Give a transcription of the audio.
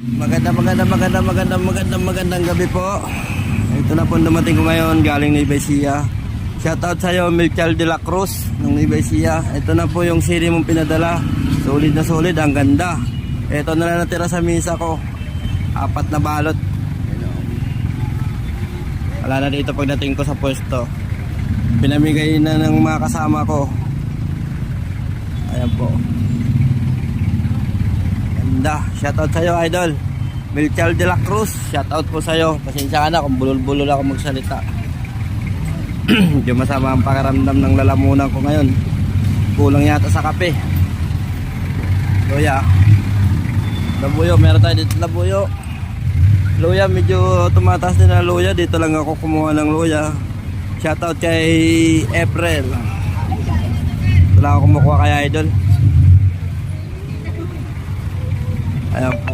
Magandang gabi po. Ito na po dumating ko ngayon galing Nueva Ecija. Shoutout sa iyo Milchal de la Cruz ng Nueva Ecija. Ito na po yung siri mong pinadala. Solid na solid, ang ganda. Ito na lang natira sa misa ko. 4 na balot. Wala na dito pagdating ko sa pwesto. Pinamigay na ng mga kasama ko. Ayan po. Ganda. Shoutout sa iyo, idol. Milchal de la Cruz. Shoutout po sa iyo. Pasensya ka na kung bulol-bulol ako magsalita. Medyo masama ang pakaramdam ng lalamunan ko ngayon. Kulang yata sa kape. Luya. Labuyo. Meron tayo dito labuyo. Luya. Medyo tumataas din na luya. Dito lang ako kumuha ng luya. Shoutout kay April. Ito lang ako kumukuha kay idol. Ayan po.